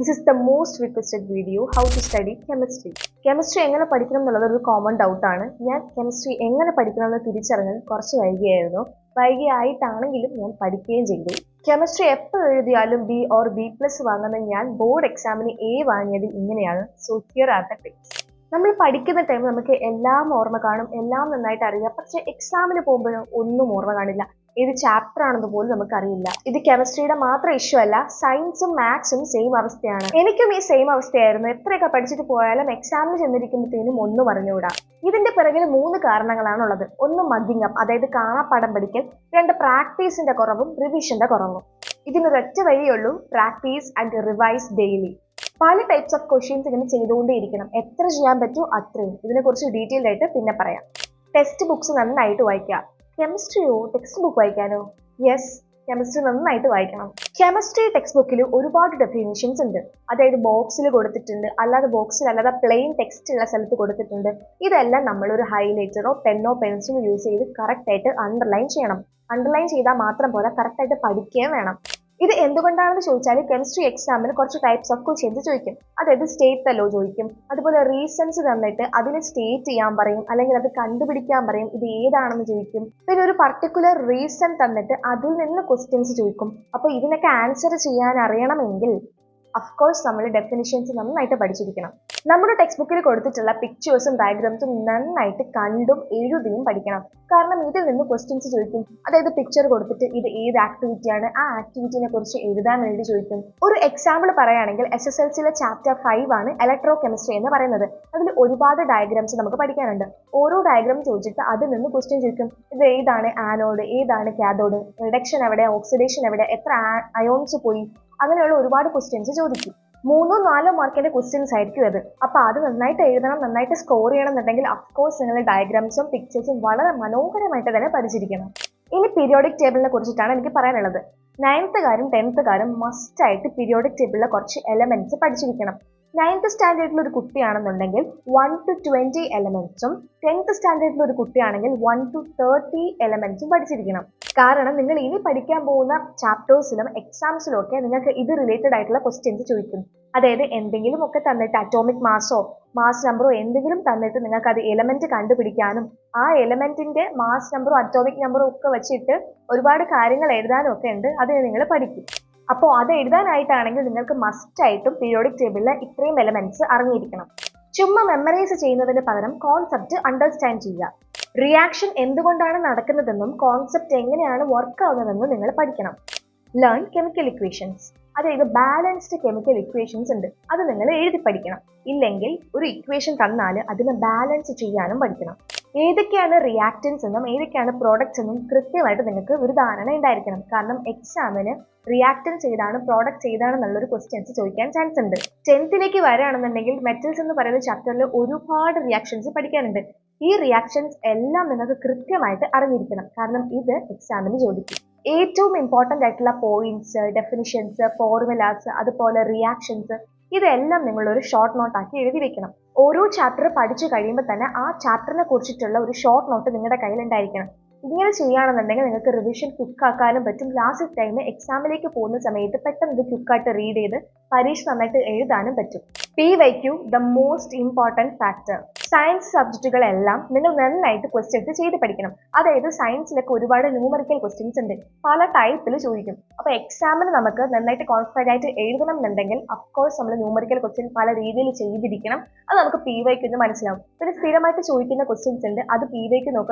This is the most requested video, how to study chemistry. Chemistry എങ്ങനെ പഠിക്കണം എന്നുള്ളത് ഒരു കോമൺ ഡൗട്ട് ആണ്. ഞാൻ കെമിസ്ട്രി എങ്ങനെ പഠിക്കണം എന്ന് തിരിച്ചറിഞ്ഞാൽ കുറച്ച് വൈകിയായിരുന്നു. വൈകിയായിട്ടാണെങ്കിലും ഞാൻ പഠിക്കുകയും ചെയ്തു. കെമിസ്ട്രി എപ്പോൾ എഴുതിയാലും B++ വാങ്ങുന്ന ഞാൻ ബോർഡ് എക്സാമിന് A വാങ്ങിയത് ഇങ്ങനെയാണ്. So here are the tips. നമ്മൾ പഠിക്കുന്ന ടൈം നമുക്ക് എല്ലാം ഓർമ്മ കാണും, എല്ലാം നന്നായിട്ട് അറിയാം. പക്ഷെ എക്സാമിന് പോകുമ്പോൾ ഒന്നും ഓർമ്മ കാണില്ല. ഏത് ചാപ്റ്റർ ആണെന്ന് പോലും നമുക്കറിയില്ല. ഇത് കെമിസ്ട്രിയുടെ മാത്രം ഇഷ്യൂ അല്ല, സയൻസും മാത്സും സെയിം അവസ്ഥയാണ്. എനിക്കും ഈ സെയിം അവസ്ഥയായിരുന്നു. എത്രയൊക്കെ പഠിച്ചിട്ട് പോയാലും എക്സാമിന് ചെന്നിരിക്കുമ്പോഴത്തേനും ഒന്നും അറിഞ്ഞുകൂടാ. ഇതിന്റെ പിറകിൽ 3 കാരണങ്ങളാണുള്ളത്. ഒന്ന് മഗ്ഗിങ് അപ്പ്, അതായത് കാണാപ്പാഠം പഠിക്കൽ. 2 പ്രാക്ടീസിന്റെ കുറവും റിവിഷന്റെ കുറവും. ഇതിനൊരൊറ്റ വഴിയുള്ളൂ, പ്രാക്ടീസ് ആൻഡ് റിവൈസ് ഡെയിലി. പല ടൈപ്സ് ഓഫ് ക്വസ്റ്റ്യൻസ് ഇങ്ങനെ ചെയ്തുകൊണ്ടേയിരിക്കണം. എത്ര ചെയ്യാൻ പറ്റുമോ അത്രയും. ഇതിനെക്കുറിച്ച് ഡീറ്റെയിൽഡ് ആയിട്ട് പിന്നെ പറയാം. ടെക്സ്റ്റ് ബുക്സ് നന്നായിട്ട് വായിക്കുക. കെമിസ്ട്രിയോ ടെക്സ്റ്റ് ബുക്ക് വായിക്കാനോ? യെസ്, കെമിസ്ട്രി നന്നായിട്ട് വായിക്കണം. കെമിസ്ട്രി ടെക്സ്റ്റ് ബുക്കിൽ ഒരുപാട് ഡെഫിനിഷൻസ് ഉണ്ട്. അതായത് ബോക്സിൽ കൊടുത്തിട്ടുണ്ട്, അല്ലാതെ ബോക്സിൽ അല്ലാതെ പ്ലെയിൻ ടെക്സ്റ്റ് ഉള്ള സ്ഥലത്ത് കൊടുത്തിട്ടുണ്ട്. ഇതെല്ലാം നമ്മൾ ഒരു ഹൈലൈറ്ററോ പെന്നോ പെൻസിലോ യൂസ് ചെയ്ത് കറക്റ്റ് ആയിട്ട് അണ്ടർലൈൻ ചെയ്യണം. അണ്ടർലൈൻ ചെയ്താൽ മാത്രം പോലെ കറക്റ്റ് ആയിട്ട് പഠിക്കുകയും വേണം. ഇത് എന്തുകൊണ്ടാണെന്ന് ചോദിച്ചാൽ കെമിസ്ട്രി എക്സാമിന് കുറച്ച് ടൈപ്സ് ഓഫ് ക്വസ്റ്റ്യൻസ് ചോദിക്കും. അതായത് സ്റ്റേറ്റ് ദ ലോ ചോദിക്കും. അതുപോലെ റീസൺസ് തന്നിട്ട് അതിനെ സ്റ്റേറ്റ് ചെയ്യാൻ പറയും, അല്ലെങ്കിൽ അത് കണ്ടുപിടിക്കാൻ പറയും. ഇത് ഏതാണെന്ന് ചോദിക്കും. പിന്നെ ഒരു പർട്ടിക്കുലർ റീസൺ തന്നിട്ട് അതിൽ നിന്ന് ക്വസ്റ്റ്യൻസ് ചോദിക്കും. അപ്പോൾ ഇതിനൊക്കെ ആൻസർ ചെയ്യാൻ അറിയണമെങ്കിൽ അഫ്കോഴ്സ് നമ്മൾ ഡെഫിനിഷൻസ് നന്നായിട്ട് പഠിച്ചിരിക്കണം. നമ്മുടെ ടെക്സ്റ്റ് ബുക്കിൽ കൊടുത്തിട്ടുള്ള പിക്ചേഴ്സും ഡയഗ്രാംസും നന്നായിട്ട് കണ്ടും എഴുതിയും പഠിക്കണം. കാരണം ഇതിൽ നിന്ന് ക്വസ്റ്റ്യൻസ് ചോദിക്കും. അതായത് പിക്ചർ കൊടുത്തിട്ട് ഇത് ഏത് ആക്ടിവിറ്റിയാണ്, ആ ആക്ടിവിറ്റിനെ കുറിച്ച് എഴുതാൻ വേണ്ടി ചോദിക്കും. ഒരു എക്സാമ്പിൾ പറയുകയാണെങ്കിൽ SSLCയിലെ ചാപ്റ്റർ 5 ആണ് ഇലക്ട്രോ കെമിസ്ട്രി എന്ന് പറയുന്നത്. അതിൽ ഒരുപാട് ഡയഗ്രാംസ് നമുക്ക് പഠിക്കാനുണ്ട്. ഓരോ ഡയഗ്രാം ചോദിച്ചിട്ട് അതിൽ നിന്ന് ക്വസ്റ്റ്യൻ ചോദിക്കും. ഇത് ഏതാണ് ആനോഡ്, ഏതാണ് കാഥോഡ്, റിഡക്ഷൻ എവിടെ, ഓക്സിഡേഷൻ എവിടെ, എത്ര അയോൺസ് പോയി, അങ്ങനെയുള്ള ഒരുപാട് ക്വസ്റ്റ്യൻസ് ചോദിക്കും. 3-4 മാർക്കിന്റെ ക്വസ്റ്റ്യൻസ് ആയിരിക്കും അത്. അപ്പൊ അത് നന്നായിട്ട് എഴുതണം, നന്നായിട്ട് സ്കോർ ചെയ്യണം എന്നുണ്ടെങ്കിൽ അഫ്കോഴ്സ് നിങ്ങൾ ഡയഗ്രാംസും പിക്ചേഴ്സും വളരെ മനോഹരമായിട്ട് തന്നെ പഠിച്ചിരിക്കണം. ഇനി പീരിയോഡിക് ടേബിളിനെ കുറിച്ചിട്ടാണ് എനിക്ക് പറയാനുള്ളത്. 9th കാരും 10th കാരും മസ്റ്റ് ആയിട്ട് പീരിയോഡിക് ടേബിളിലെ കുറച്ച് എലമെന്റ്സ് പഠിച്ചിരിക്കണം. 9th സ്റ്റാൻഡേർഡിൽ ഒരു കുട്ടിയാണെന്നുണ്ടെങ്കിൽ 1 to 20 എലമെന്റ്സും 10th സ്റ്റാൻഡേർഡിൽ ഒരു കുട്ടിയാണെങ്കിൽ 1 to 30 എലമെന്റ്സും പഠിച്ചിരിക്കണം. കാരണം നിങ്ങൾ ഇനി പഠിക്കാൻ പോകുന്ന ചാപ്റ്റേഴ്സിലും എക്സാംസിലും ഒക്കെ നിങ്ങൾക്ക് ഇത് റിലേറ്റഡ് ആയിട്ടുള്ള ക്വസ്റ്റ്യൻസ് ചോദിക്കും. അതായത് എന്തെങ്കിലും ഒക്കെ തന്നിട്ട് അറ്റോമിക് മാസോ മാസ് നമ്പറോ എന്തെങ്കിലും തന്നിട്ട് നിങ്ങൾക്ക് അത് എലമെന്റ് കണ്ടുപിടിക്കാനും ആ എലമെന്റിന്റെ മാസ് നമ്പറോ അറ്റോമിക് നമ്പറോ ഒക്കെ വെച്ചിട്ട് ഒരുപാട് കാര്യങ്ങൾ എഴുതാനും ഒക്കെ ഉണ്ട്. അത് നിങ്ങൾ പഠിക്കും. അപ്പോൾ അത് എഴുതാനായിട്ടാണെങ്കിൽ നിങ്ങൾക്ക് മസ്റ്റ് ആയിട്ടും പീരിയോഡിക് ടേബിളിലെ ഇത്രയും എലമെന്റ്സ് അറിഞ്ഞിരിക്കണം. ചുമ്മാ മെമ്മറൈസ് ചെയ്യുന്നതിന് പകരം കോൺസെപ്റ്റ് അണ്ടർസ്റ്റാൻഡ് ചെയ്യുക. റിയാക്ഷൻ എന്തുകൊണ്ടാണ് നടക്കുന്നതെന്നും കോൺസെപ്റ്റ് എങ്ങനെയാണ് വർക്ക് ആവുന്നതെന്നും നിങ്ങൾ പഠിക്കണം. ലേൺ കെമിക്കൽ ഇക്വേഷൻസ്, അതായത് ബാലൻസ്ഡ് കെമിക്കൽ ഇക്വേഷൻസ് ഉണ്ട്, അത് നിങ്ങൾ എഴുതി പഠിക്കണം. ഇല്ലെങ്കിൽ ഒരു ഇക്വേഷൻ തന്നാൽ അതിനെ ബാലൻസ് ചെയ്യാനും പഠിക്കണം. ഏതൊക്കെയാണ് റിയാക്റ്റൻസ് എന്നും ഏതൊക്കെയാണ് പ്രോഡക്ട്സ് എന്നും കൃത്യമായിട്ട് നിങ്ങൾക്ക് ഒരു ധാരണ ഉണ്ടായിരിക്കണം. കാരണം എക്സാമിന് റിയാക്റ്റൻസ് ഏതാണ് പ്രോഡക്ട്സ് ഏതാണെന്നുള്ളൊരു ക്വസ്റ്റ്യൻസ് ചോദിക്കാൻ ചാൻസ് ഉണ്ട്. 10th വരികയാണെന്നുണ്ടെങ്കിൽ മെറ്റൽസ് എന്ന് പറയുന്ന ചാപ്റ്ററിൽ ഒരുപാട് റിയാക്ഷൻസ് പഠിക്കാനുണ്ട്. ഈ റിയാക്ഷൻസ് എല്ലാം നിങ്ങൾക്ക് കൃത്യമായിട്ട് അറിഞ്ഞിരിക്കണം. കാരണം ഇത് എക്സാമിന് ചോദിക്കും. ഏറ്റവും ഇമ്പോർട്ടൻ്റ് ആയിട്ടുള്ള പോയിന്റ്സ്, ഡെഫിനിഷൻസ്, ഫോർമുലാസ്, അതുപോലെ റിയാക്ഷൻസ് ഇതെല്ലാം നിങ്ങളൊരു ഷോർട്ട് നോട്ട് ആക്കി എഴുതി വെക്കണം. ഓരോ ചാപ്റ്റർ പഠിച്ചു കഴിയുമ്പോൾ തന്നെ ആ ചാപ്റ്ററിനെ കുറിച്ചിട്ടുള്ള ഒരു ഷോർട്ട് നോട്ട് നിങ്ങളുടെ കയ്യിൽ ഉണ്ടായിരിക്കണം. ഇങ്ങനെ ചെയ്യുകയാണെന്നുണ്ടെങ്കിൽ നിങ്ങൾക്ക് റിവിഷൻ ക്വിക്കാക്കാനും പറ്റും. ലാസ്റ്റ് ടൈം എക്സാമിലേക്ക് പോകുന്ന സമയത്ത് പെട്ടെന്ന് ഇത് ക്വിക്കായിട്ട് റീഡ് ചെയ്ത് പരീക്ഷ നന്നായിട്ട് എഴുതാനും പറ്റും. PYQ the most important factor. Science സബ്ജക്റ്റുകളെല്ലാം നിങ്ങൾ നന്നായിട്ട് ക്വസ്റ്റ്യൻസ് ചെയ്ത് പഠിക്കണം. അതായത് സയൻസിലൊക്കെ ഒരുപാട് ന്യൂമറിക്കൽ ക്വസ്റ്റ്യൻസ് ഉണ്ട്, പല ടൈപ്പിൽ ചോദിക്കും. അപ്പോൾ എക്സാമിന് നമുക്ക് നന്നായിട്ട് കോൺഫിഡൻ്റ് ആയിട്ട് എഴുതണം എന്നുണ്ടെങ്കിൽ അഫ്കോഴ്സ് നമ്മൾ ന്യൂമറിക്കൽ ക്വസ്റ്റ്യൻ പല രീതിയിൽ ചെയ്തിരിക്കണം. അത് നമുക്ക് PYQ മനസ്സിലാവും. പിന്നെ സ്ഥിരമായിട്ട് ചോദിക്കുന്ന ക്വസ്റ്റ്യൻസ് ഉണ്ട്, അത് PYQ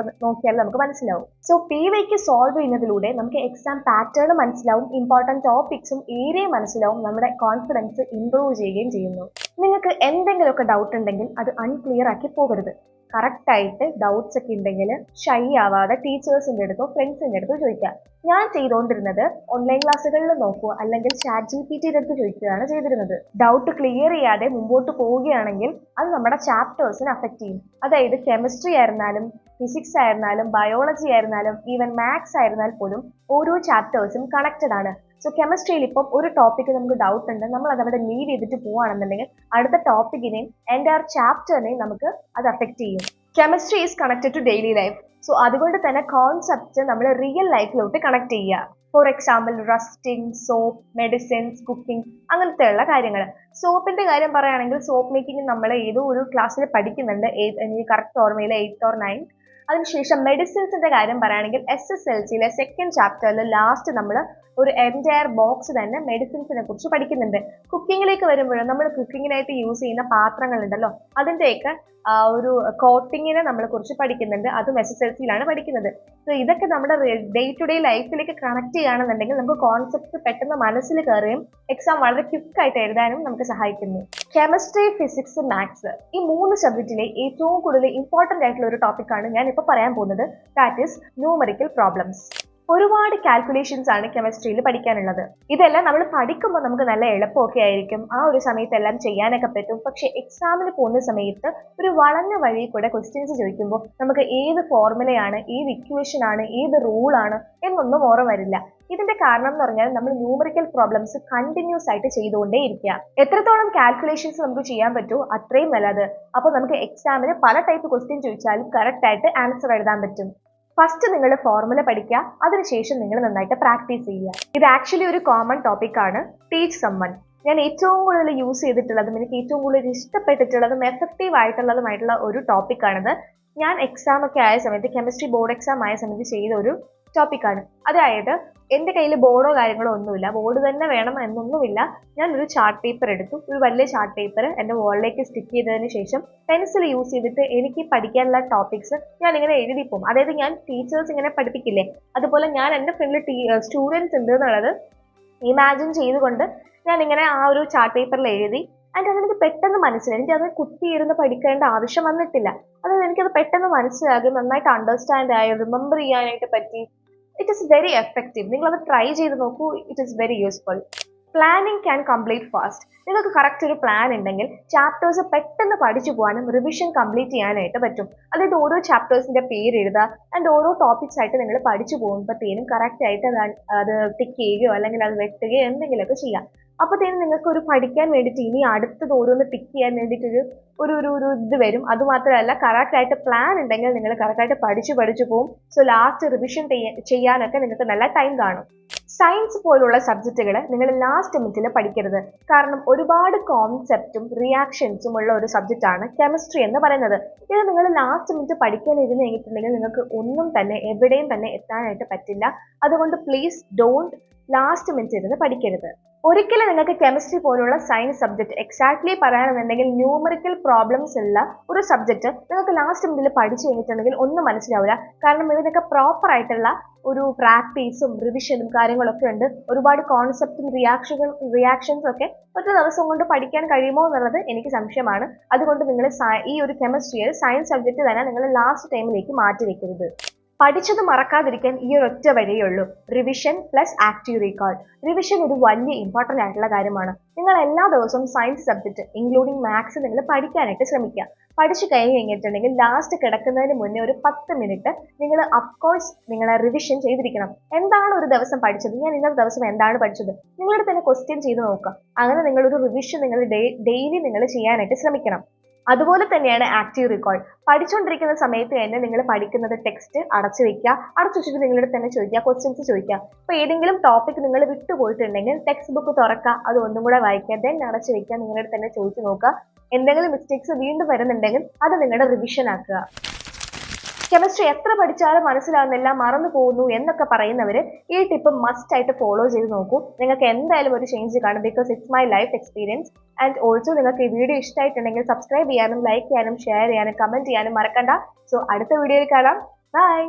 നോക്കിയാൽ നമുക്ക് മനസ്സിലാവും. സോ PYQ സോൾവ് ചെയ്യുന്നതിലൂടെ നമുക്ക് എക്സാം പാറ്റേൺ മനസ്സിലാവും, ഇമ്പോർട്ടൻറ്റ് ടോപ്പിക്സും ഏരിയയും മനസ്സിലാവും, നമ്മുടെ കോൺഫിഡൻസ് ഇംപ്രൂവ് ചെയ്യുകയും ചെയ്യുന്നു. നിങ്ങൾക്ക് എന്തെങ്കിലുമൊക്കെ ഡൗട്ട് ഉണ്ടെങ്കിൽ അത് അൺക്ലിയർ ആക്കി പോകരുത്. കറക്റ്റായിട്ട് ഡൗട്ട്സ് ഒക്കെ ഉണ്ടെങ്കിൽ ഷൈ ആവാതെ ടീച്ചേഴ്സിൻ്റെ അടുത്തോ ഫ്രണ്ട്സിൻ്റെ അടുത്തോ ചോദിക്കുക. ഞാൻ ചെയ്തുകൊണ്ടിരുന്നത് ഓൺലൈൻ ക്ലാസ്സുകളിൽ നോക്കുക, അല്ലെങ്കിൽ ChatGPTയുടെ അടുത്ത് ചോദിക്കുകയാണ് ചെയ്തിരുന്നത്. ഡൗട്ട് ക്ലിയർ ചെയ്യാതെ മുമ്പോട്ട് പോവുകയാണെങ്കിൽ അത് നമ്മുടെ ചാപ്റ്റേഴ്സിനെ അഫക്റ്റ് ചെയ്യും. അതായത് കെമിസ്ട്രി ആയിരുന്നാലും ഫിസിക്സ് ആയിരുന്നാലും ബയോളജി ആയിരുന്നാലും ഈവൻ മാത്സ് ആയിരുന്നാൽ പോലും ഓരോ ചാപ്റ്റേഴ്സും കണക്റ്റഡ് ആണ്. സോ കെമിസ്ട്രിയിൽ ഇപ്പം ഒരു ടോപ്പിക്ക് നമുക്ക് ഡൗട്ട് ഉണ്ട്, നമ്മൾ അതവിടെ ലീഡ് ചെയ്തിട്ട് പോവുകയാണെന്നുണ്ടെങ്കിൽ അടുത്ത ടോപ്പിക്കിനെയും എൻ്റയർ ചാപ്റ്ററിനെയും നമുക്ക് അത് അഫക്റ്റ് ചെയ്യും. Chemistry is connected to daily life. So അതുകൊണ്ട് തന്നെ കോൺസെപ്റ്റ് നമ്മൾ റിയൽ ലൈഫിലോട്ട് കണക്ട് ചെയ്യുക. For example rusting, soap, medicines, cooking, അങ്ങനത്തെ ഉള്ള കാര്യങ്ങൾ. സോപ്പിന്റെ കാര്യം പറയുകയാണെങ്കിൽ സോപ്പ് മേക്കിംഗ് നമ്മൾ ഏതോ ഒരു ക്ലാസ്സിൽ പഠിക്കുന്നുണ്ട്, എനിക്ക് കറക്റ്റ് ഓർമ്മയില്ല, 8th or 9th. അതിനുശേഷം മെഡിസിൻസിന്റെ കാര്യം പറയുകയാണെങ്കിൽ SSLCയിലെ സെക്കൻഡ് ചാപ്റ്ററിൽ ലാസ്റ്റ് നമ്മൾ ഒരു എൻറ്റയർ ബോക്സ് തന്നെ മെഡിസിൻസിനെ കുറിച്ച് പഠിക്കുന്നുണ്ട്. കുക്കിങ്ങിലേക്ക് വരുമ്പോഴും നമ്മൾ കുക്കിങ്ങിനായിട്ട് യൂസ് ചെയ്യുന്ന പാത്രങ്ങളുണ്ടല്ലോ, അതിൻ്റെയൊക്കെ ഒരു കോട്ടിങ്ങിനെ നമ്മളെ കുറിച്ച് പഠിക്കുന്നുണ്ട്. അതും SSLCയിലാണ് പഠിക്കുന്നത്. സോ ഇതൊക്കെ നമ്മുടെ ഡേ ടു ഡേ ലൈഫിലേക്ക് കണക്ട് ചെയ്യുകയാണെന്നുണ്ടെങ്കിൽ നമുക്ക് കോൺസെപ്റ്റ് പെട്ടെന്ന് മനസ്സിൽ കയറുകയും എക്സാം വളരെ ക്വിക്കായിട്ട് എഴുതാനും നമുക്ക് സഹായിക്കുന്നു. കെമിസ്ട്രി, ഫിസിക്സ്, മാത്സ് ഈ 3 സബ്ജക്റ്റിലെ ഏറ്റവും കൂടുതൽ ഇമ്പോർട്ടൻ്റ് ആയിട്ടുള്ള ഒരു ടോപ്പിക്കാണ് ഞാൻ ഇപ്പോൾ പറയാൻ പോകുന്നത്. That is numerical problems. ഒരുപാട് കാൽക്കുലേഷൻസ് ആണ് കെമിസ്ട്രിയിൽ പഠിക്കാനുള്ളത്. ഇതെല്ലാം നമ്മൾ പഠിക്കുമ്പോൾ നമുക്ക് നല്ല എളുപ്പമൊക്കെ ആയിരിക്കും, ആ ഒരു സമയത്ത് എല്ലാം ചെയ്യാനൊക്കെ പറ്റും. പക്ഷെ എക്സാമിന് പോകുന്ന സമയത്ത് ഒരു വളഞ്ഞ വഴി കൂടെ ക്വസ്റ്റ്യൻസ് ചോദിക്കുമ്പോൾ നമുക്ക് ഏത് ഫോർമുലയാണ്, ഏത് ഇക്വേഷൻ ആണ്, ഏത് റൂളാണ് എന്നൊന്നും ഓർമ്മ വരില്ല. ഇതിന്റെ കാരണം എന്ന് പറഞ്ഞാൽ നമ്മൾ ന്യൂമറിക്കൽ പ്രോബ്ലംസ് കണ്ടിന്യൂസ് ആയിട്ട് ചെയ്തുകൊണ്ടേ ഇരിക്കുക. എത്രത്തോളം കാൽക്കുലേഷൻസ് നമുക്ക് ചെയ്യാൻ പറ്റുമോ അത്രയും നല്ലത്. അപ്പോൾ നമുക്ക് എക്സാമിന് പല ടൈപ്പ് ക്വസ്റ്റ്യൻ ചോദിച്ചാലും കറക്റ്റ് ആയിട്ട് ആൻസർ എഴുതാൻ പറ്റും. ഫസ്റ്റ് നിങ്ങൾ ഫോർമുല പഠിക്കുക, അതിനുശേഷം നിങ്ങൾ നന്നായിട്ട് പ്രാക്ടീസ് ചെയ്യുക. ഇത് ആക്ച്വലി ഒരു കോമൺ ടോപ്പിക്കാണ്. Teach summon. ഞാൻ ഏറ്റവും കൂടുതൽ യൂസ് ചെയ്തിട്ടുള്ളതും എനിക്ക് ഏറ്റവും കൂടുതൽ ഇഷ്ടപ്പെട്ടിട്ടുള്ളതും എഫക്റ്റീവ് ആയിട്ടുള്ളതുമായിട്ടുള്ള ഒരു ടോപ്പിക്കാണിത്. ഞാൻ എക്സാം ഒക്കെ ആയ സമയത്ത്, കെമിസ്ട്രി ബോർഡ് എക്സാം ആയ സമയത്ത് ചെയ്ത ഒരു ടോപ്പിക്കാണ്. അതായത് എൻ്റെ കയ്യിൽ ബോർഡോ കാര്യങ്ങളോ ഒന്നുമില്ല, ബോർഡ് തന്നെ വേണം എന്നൊന്നുമില്ല. ഞാനൊരു ചാർട്ട് പേപ്പർ എടുത്തു, ഒരു വലിയ ചാർട്ട് പേപ്പർ എൻ്റെ വാളിലേക്ക് സ്റ്റിക്ക് ചെയ്തതിന് ശേഷം പെൻസിൽ യൂസ് ചെയ്തിട്ട് എനിക്ക് പഠിക്കാനുള്ള ടോപ്പിക്സ് ഞാൻ ഇങ്ങനെ എഴുതി പോകും. അതായത് ഞാൻ ടീച്ചേഴ്സ് ഇങ്ങനെ പഠിപ്പിക്കില്ലേ, അതുപോലെ ഞാൻ എൻ്റെ ഫ്രണ്ടിൽ സ്റ്റുഡൻസ് ഉണ്ട് എന്നുള്ളത് ഇമാജിൻ ചെയ്തുകൊണ്ട് ഞാൻ ഇങ്ങനെ ആ ഒരു ചാർട്ട് പേപ്പറിൽ എഴുതി. ആൻഡ് അതെനിക്ക് പെട്ടെന്ന് മനസ്സിലായി. എനിക്കത് കുത്തിയിരുന്ന് പഠിക്കേണ്ട ആവശ്യം വന്നിട്ടില്ല. അതായത് എനിക്കത് പെട്ടെന്ന് മനസ്സിലാകും, നന്നായിട്ട് അണ്ടർസ്റ്റാൻഡ് ആയി, റിമെമ്പർ ചെയ്യാനായിട്ട് പറ്റി. It is very effective. നിങ്ങളത് ട്രൈ ചെയ്ത് നോക്കൂ. It is very useful. Planning can complete fast. നിങ്ങൾക്ക് കറക്റ്റ് ഒരു പ്ലാൻ ഉണ്ടെങ്കിൽ ചാപ്റ്റേഴ്സ് പെട്ടെന്ന് പഠിച്ചു പോകാനും റിവിഷൻ കംപ്ലീറ്റ് ചെയ്യാനായിട്ട് പറ്റും. അതായത് ഓരോ ചാപ്റ്റേഴ്സിന്റെ പേര് എഴുതുക ആൻഡ് ഓരോ ടോപ്പിക്സ് ആയിട്ട് നിങ്ങൾ പഠിച്ചു പോകുമ്പോഴത്തേനും കറക്റ്റ് ആയിട്ട് അത് ടിക്ക് ചെയ്യുകയോ അല്ലെങ്കിൽ അത് വെട്ടുകയോ എന്തെങ്കിലുമൊക്കെ ചെയ്യാം. അപ്പോഴത്തേനും നിങ്ങൾക്ക് ഒരു പഠിക്കാൻ വേണ്ടിയിട്ട് ഇനി അടുത്തത് ഓരോന്ന് ടിക്ക് ചെയ്യാൻ വേണ്ടിയിട്ടൊരു ഒരു ഒരു ഇത് വരും. അതുമാത്രമല്ല കറക്റ്റ് ആയിട്ട് പ്ലാൻ ഉണ്ടെങ്കിൽ നിങ്ങൾ കറക്റ്റായിട്ട് പഠിച്ചു പോകും. സോ ലാസ്റ്റ് റിവിഷൻ ചെയ്യാനൊക്കെ നിങ്ങൾക്ക് നല്ല ടൈം കാണും. സയൻസ് പോലുള്ള സബ്ജക്റ്റുകൾ നിങ്ങൾ ലാസ്റ്റ് മിനിറ്റിൽ പഠിക്കരുത്. കാരണം ഒരുപാട് കോൺസെപ്റ്റും റിയാക്ഷൻസും ഉള്ള ഒരു സബ്ജക്റ്റാണ് കെമിസ്ട്രി എന്ന് പറയുന്നത്. ഇത് നിങ്ങൾ ലാസ്റ്റ് മിനിറ്റ് പഠിക്കാൻ ഇരുന്ന് കഴിഞ്ഞിട്ടുണ്ടെങ്കിൽ നിങ്ങൾക്ക് ഒന്നും തന്നെ എവിടെയും തന്നെ എത്താനായിട്ട് പറ്റില്ല. അതുകൊണ്ട് പ്ലീസ് ഡോണ്ട് ലാസ്റ്റ് മിനിറ്റ് ഇരുന്ന് പഠിക്കരുത്. ഒരിക്കലും നിങ്ങൾക്ക് കെമിസ്ട്രി പോലുള്ള സയൻസ് സബ്ജക്റ്റ് എക്സാക്ട്ലി പറയുകയാണെന്നുണ്ടെങ്കിൽ ന്യൂമറിക്കൽ പ്രോബ്ലംസ് ഉള്ള ഒരു സബ്ജക്റ്റ് നിങ്ങൾക്ക് ലാസ്റ്റ് മിനിറ്റിൽ പഠിച്ചു കഴിഞ്ഞിട്ടുണ്ടെങ്കിൽ ഒന്നും മനസ്സിലാവില്ല. കാരണം ഇതിനൊക്കെ പ്രോപ്പർ ആയിട്ടുള്ള ഒരു പ്രാക്ടീസും റിവിഷനും കാര്യങ്ങളൊക്കെ ഉണ്ട്. ഒരുപാട് കോൺസെപ്റ്റും റിയാക്ഷൻസും ഒക്കെ ഒറ്റ ദിവസം കൊണ്ട് പഠിക്കാൻ കഴിയുമോ എന്നുള്ളത് എനിക്ക് സംശയമാണ്. അതുകൊണ്ട് നിങ്ങൾ ഈ ഒരു കെമിസ്ട്രിയിൽ സയൻസ് സബ്ജക്റ്റ് തന്നെ നിങ്ങൾ ലാസ്റ്റ് ടൈമിലേക്ക് മാറ്റി വെക്കരുത്. പഠിച്ചത് മറക്കാതിരിക്കാൻ ഈ ഒരു ഒറ്റ വഴിയേ ഉള്ളൂ, revision plus active recall. Revision ഒരു വലിയ ഇമ്പോർട്ടൻ്റ് ആയിട്ടുള്ള കാര്യമാണ്. നിങ്ങൾ എല്ലാ ദിവസവും സയൻസ് സബ്ജക്റ്റ് ഇൻക്ലൂഡിങ് മാത്സ് നിങ്ങൾ പഠിക്കാനായിട്ട് ശ്രമിക്കുക. പഠിച്ചു കഴിഞ്ഞിട്ടുണ്ടെങ്കിൽ ലാസ്റ്റ് കിടക്കുന്നതിന് മുന്നേ ഒരു 10 മിനിറ്റ് നിങ്ങൾ അഫ്കോഴ്സ് നിങ്ങളെ റിവിഷൻ ചെയ്തിരിക്കണം. എന്താണ് ഒരു ദിവസം പഠിച്ചത്, ഞാൻ ഇന്നത്തെ ദിവസം എന്താണ് പഠിച്ചത്, നിങ്ങളുടെ തന്നെ ക്വസ്റ്റ്യൻ ചെയ്ത് നോക്കുക. അങ്ങനെ നിങ്ങളൊരു റിവിഷൻ നിങ്ങൾ ഡെയിലി നിങ്ങൾ ചെയ്യാനായിട്ട് ശ്രമിക്കണം. അതുപോലെ തന്നെയാണ് ആക്റ്റീവ് റീകോൾ. പഠിച്ചുകൊണ്ടിരിക്കുന്ന സമയത്ത് തന്നെ നിങ്ങൾ പഠിക്കുന്നത് ടെക്സ്റ്റ് അടച്ചു വെക്കുക. അടച്ചു വെച്ചിട്ട് നിങ്ങളുടെ തന്നെ ചോദിക്കുക, ക്വസ്റ്റ്യൻസ് ചോദിക്കുക. അപ്പോൾ ഏതെങ്കിലും ടോപ്പിക് നിങ്ങൾ വിട്ടുപോയിട്ടുണ്ടെങ്കിൽ ടെക്സ്റ്റ് ബുക്ക് തുറക്കുക, അത് ഒന്നും കൂടെ വായിക്കുക, ദെൻ അടച്ചു വെക്കുക, നിങ്ങളുടെ തന്നെ ചോദിച്ചു നോക്കുക. എന്തെങ്കിലും മിസ്റ്റേക്സ് വീണ്ടും വരുന്നുണ്ടെങ്കിൽ അത് നിങ്ങളുടെ റിവിഷൻ ആക്കുക. കെമിസ്ട്രി എത്ര പഠിച്ചാലും മനസ്സിലാവുന്നില്ല, മറന്നു പോകുന്നു എന്നൊക്കെ പറയുന്നവർ ഈ ടിപ്പ് മസ്റ്റ് ആയിട്ട് ഫോളോ ചെയ്ത് നോക്കൂ. നിങ്ങൾക്ക് എന്തായാലും ഒരു ചേഞ്ച് കാണും. Because it's my life experience. And also നിങ്ങൾക്ക് ഈ വീഡിയോ ഇഷ്ടമായിട്ടുണ്ടെങ്കിൽ സബ്സ്ക്രൈബ് ചെയ്യാനും ലൈക്ക് ചെയ്യാനും ഷെയർ ചെയ്യാനും കമൻറ്റ് ചെയ്യാനും മറക്കണ്ട. സോ അടുത്ത വീഡിയോയിൽ കാണാം. ബൈ.